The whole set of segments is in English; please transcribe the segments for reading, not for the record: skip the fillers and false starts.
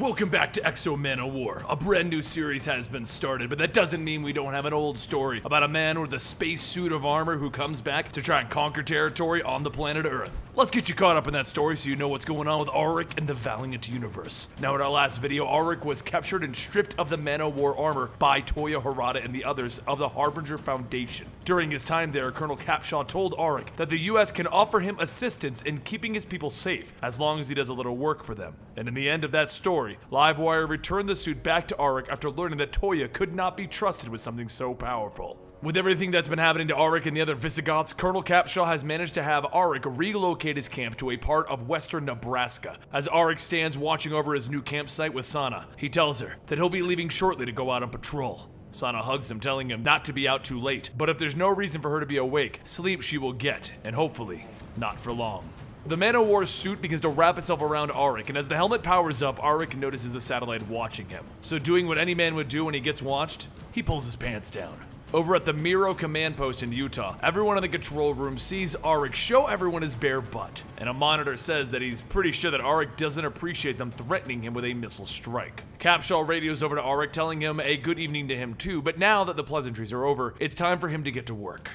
Welcome back to X-O Manowar. A brand new series has been started, but that doesn't mean we don't have an old story about a man with a space suit of armor who comes back to try and conquer territory on the planet Earth. Let's get you caught up in that story so you know what's going on with Auric and the Valiant Universe. Now in our last video, Auric was captured and stripped of the Manowar armor by Toya Harada and the others of the Harbinger Foundation. During his time there, Colonel Capshaw told Auric that the US can offer him assistance in keeping his people safe, as long as he does a little work for them. And in the end of that story, Livewire returned the suit back to Auric after learning that Toya could not be trusted with something so powerful. With everything that's been happening to Auric and the other Visigoths, Colonel Capshaw has managed to have Auric relocate his camp to a part of western Nebraska. As Auric stands watching over his new campsite with Sana, he tells her that he'll be leaving shortly to go out on patrol. Sana hugs him, telling him not to be out too late, but if there's no reason for her to be awake, sleep she will get, and hopefully, not for long. The Manowar suit begins to wrap itself around Auric, and as the helmet powers up, Auric notices the satellite watching him. So doing what any man would do when he gets watched, he pulls his pants down. Over at the Miro command post in Utah, everyone in the control room sees Auric show everyone his bare butt, and a monitor says that he's pretty sure that Auric doesn't appreciate them threatening him with a missile strike. Capshaw radios over to Auric, telling him a good evening to him too, but now that the pleasantries are over, it's time for him to get to work.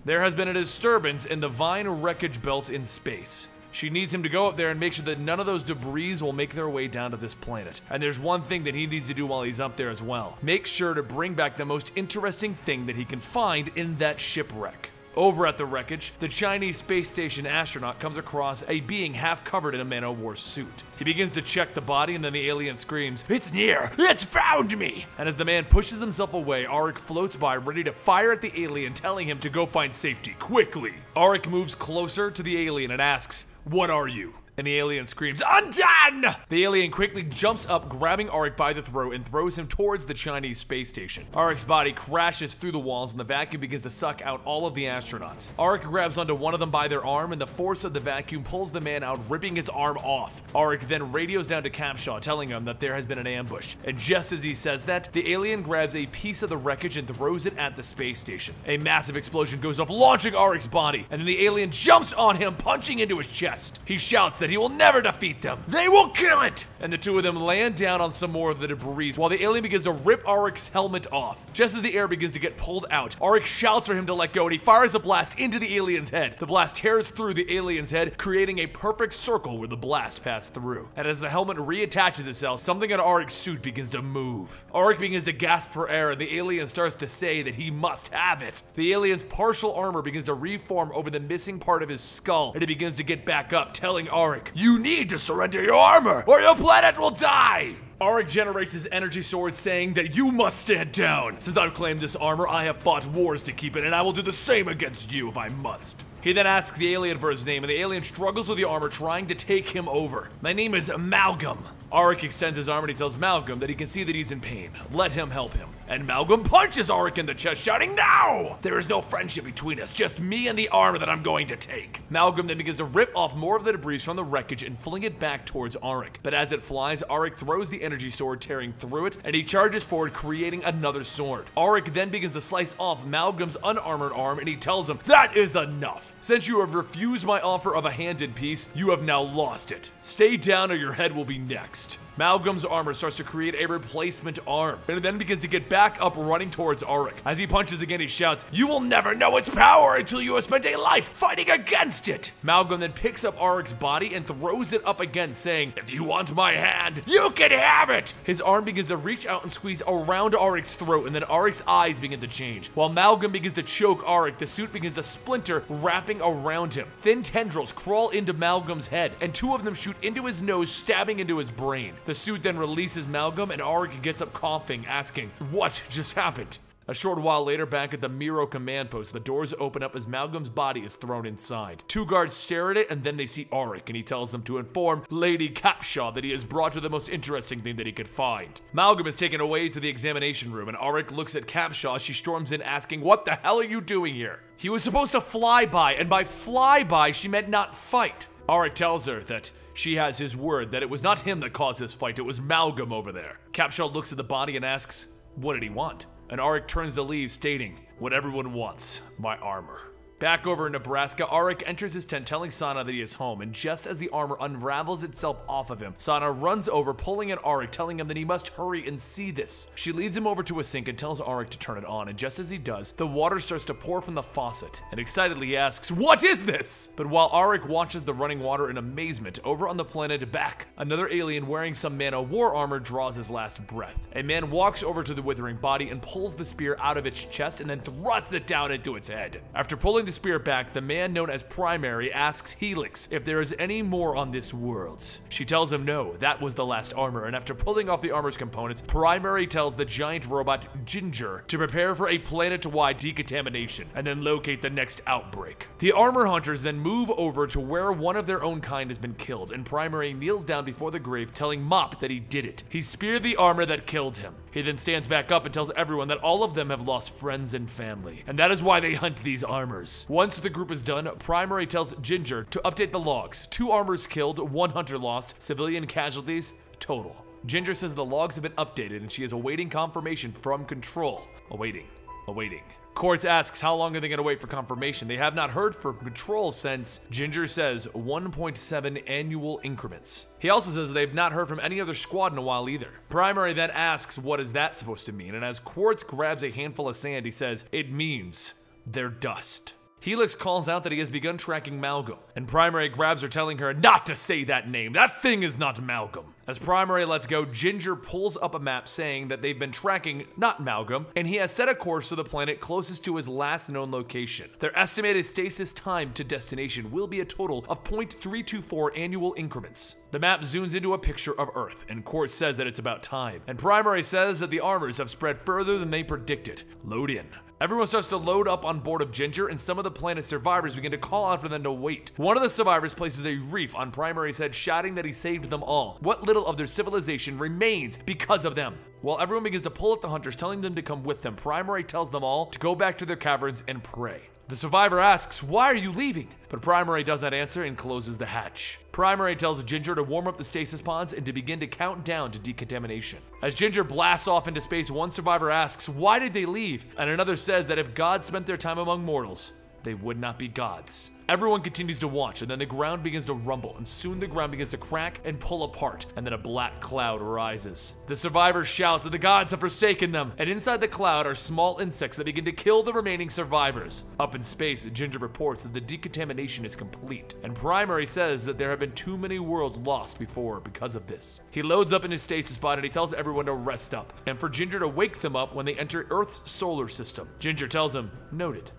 There has been a disturbance in the Vine wreckage belt in space. She needs him to go up there and make sure that none of those debris will make their way down to this planet. And there's one thing that he needs to do while he's up there as well. Make sure to bring back the most interesting thing that he can find in that shipwreck. Over at the wreckage, the Chinese space station astronaut comes across a being half covered in a Manowar suit. He begins to check the body, and then the alien screams, "It's near! It's found me!" And as the man pushes himself away, Auric floats by, ready to fire at the alien, telling him to go find safety quickly. Auric moves closer to the alien and asks, "What are you?" And the alien screams, "Undone!" The alien quickly jumps up, grabbing Auric by the throat and throws him towards the Chinese space station. Auric's body crashes through the walls and the vacuum begins to suck out all of the astronauts. Auric grabs onto one of them by their arm and the force of the vacuum pulls the man out, ripping his arm off. Auric then radios down to Capshaw, telling him that there has been an ambush. And just as he says that, the alien grabs a piece of the wreckage and throws it at the space station. A massive explosion goes off, launching Auric's body, and then the alien jumps on him, punching into his chest. He shouts that he will never defeat them. They will kill it! And the two of them land down on some more of the debris while the alien begins to rip Auric's helmet off. Just as the air begins to get pulled out, Auric shouts for him to let go and he fires a blast into the alien's head. The blast tears through the alien's head, creating a perfect circle where the blast passed through. And as the helmet reattaches itself, something on Auric's suit begins to move. Auric begins to gasp for air and the alien starts to say that he must have it. The alien's partial armor begins to reform over the missing part of his skull, and he begins to get back up, telling Auric, "You need to surrender your armor, or your planet will die!" Auric generates his energy sword, saying that you must stand down. Since I've claimed this armor, I have fought wars to keep it, and I will do the same against you if I must. He then asks the alien for his name, and the alien struggles with the armor, trying to take him over. "My name is Malcolm." Auric extends his arm and he tells Malcolm that he can see that he's in pain. Let him help him. And Malcolm punches Auric in the chest, shouting, "No! There is no friendship between us, just me and the armor that I'm going to take." Malcolm then begins to rip off more of the debris from the wreckage and fling it back towards Auric. But as it flies, Auric throws the energy sword, tearing through it, and he charges forward, creating another sword. Auric then begins to slice off Malcolm's unarmored arm, and he tells him, "That is enough. Since you have refused my offer of a hand in peace, you have now lost it. Stay down or your head will be next." Malcolm's armor starts to create a replacement arm, and it then begins to get back up, running towards Auric. As he punches again, he shouts, "You will never know its power until you have spent a life fighting against it." Malcolm then picks up Auric's body and throws it up again, saying, "If you want my hand, you can have it!" His arm begins to reach out and squeeze around Auric's throat, and then Auric's eyes begin to change. While Malcolm begins to choke Auric, the suit begins to splinter, wrapping around him. Thin tendrils crawl into Malcolm's head, and two of them shoot into his nose, stabbing into his brain. The suit then releases Malcolm, and Auric gets up coughing, asking, "What just happened?" A short while later, back at the Miro command post, the doors open up as Malcolm's body is thrown inside. Two guards stare at it, and then they see Auric, and he tells them to inform Lady Capshaw that he has brought her the most interesting thing that he could find. Malcolm is taken away to the examination room, and Auric looks at Capshaw as she storms in, asking, "What the hell are you doing here?" He was supposed to fly by, and by fly by, she meant not fight. Auric tells her that she has his word that it was not him that caused this fight, it was Malcolm over there. Capshaw looks at the body and asks, "What did he want?" And Auric turns to leave, stating, "What everyone wants, my armor." Back over in Nebraska, Arik enters his tent telling Sana that he is home, and just as the armor unravels itself off of him, Sana runs over, pulling at Arik, telling him that he must hurry and see this. She leads him over to a sink and tells Arik to turn it on, and just as he does, the water starts to pour from the faucet, and excitedly he asks, "What is this?" But while Arik watches the running water in amazement, over on the planet back, another alien wearing some Manowar armor draws his last breath. A man walks over to the withering body and pulls the spear out of its chest and then thrusts it down into its head. After pulling the spear back, the man known as Primary asks Helix if there is any more on this world. She tells him no, that was the last armor, and after pulling off the armor's components, Primary tells the giant robot Ginger to prepare for a planet-wide decontamination and then locate the next outbreak. The armor hunters then move over to where one of their own kind has been killed, and Primary kneels down before the grave, telling Mop that he did it. He speared the armor that killed him. He then stands back up and tells everyone that all of them have lost friends and family, and that is why they hunt these armors. Once the group is done, Primary tells Ginger to update the logs. 2 armors killed, 1 hunter lost, civilian casualties total. Ginger says the logs have been updated and she is awaiting confirmation from Control. Awaiting. Quartz asks how long are they going to wait for confirmation. They have not heard from Control since, Ginger says, 1.7 annual increments. He also says they've not heard from any other squad in a while either. Primary then asks what is that supposed to mean, and as Quartz grabs a handful of sand, he says, it means they're dust. Helix calls out that he has begun tracking Malcolm, and Primary grabs her, telling her not to say that name. That thing is not Malcolm. As Primary lets go, Ginger pulls up a map saying that they've been tracking not Malcolm, and he has set a course to the planet closest to his last known location. Their estimated stasis time to destination will be a total of 0.324 annual increments. The map zooms into a picture of Earth, and Quartz says that it's about time, and Primary says that the armors have spread further than they predicted. Load in. Everyone starts to load up on board of Ginger, and some of the planet's survivors begin to call out for them to wait. One of the survivors places a reef on Primary's head, shouting that he saved them all. What little of their civilization remains because of them. While everyone begins to pull at the hunters, telling them to come with them, Primary tells them all to go back to their caverns and pray. The survivor asks, "Why are you leaving?" But Primary does not answer and closes the hatch. Primary tells Ginger to warm up the stasis pods and to begin to count down to decontamination. As Ginger blasts off into space, one survivor asks, "Why did they leave?" And another says that if gods spent their time among mortals, they would not be gods. Everyone continues to watch, and then the ground begins to rumble, and soon the ground begins to crack and pull apart, and then a black cloud rises. The survivor shouts that the gods have forsaken them, and inside the cloud are small insects that begin to kill the remaining survivors. Up in space, Ginger reports that the decontamination is complete, and Primary says that there have been too many worlds lost before because of this. He loads up in his stasis pod and he tells everyone to rest up, and for Ginger to wake them up when they enter Earth's solar system. Ginger tells him, "Noted.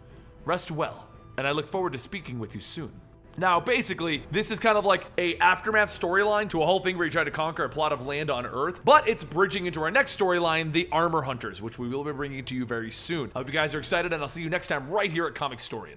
Rest well, and I look forward to speaking with you soon." Now, basically, this is kind of like a aftermath storyline to a whole thing where you try to conquer a plot of land on Earth, but it's bridging into our next storyline, the Armor Hunters, which we will be bringing to you very soon. I hope you guys are excited, and I'll see you next time right here at Comicstorian.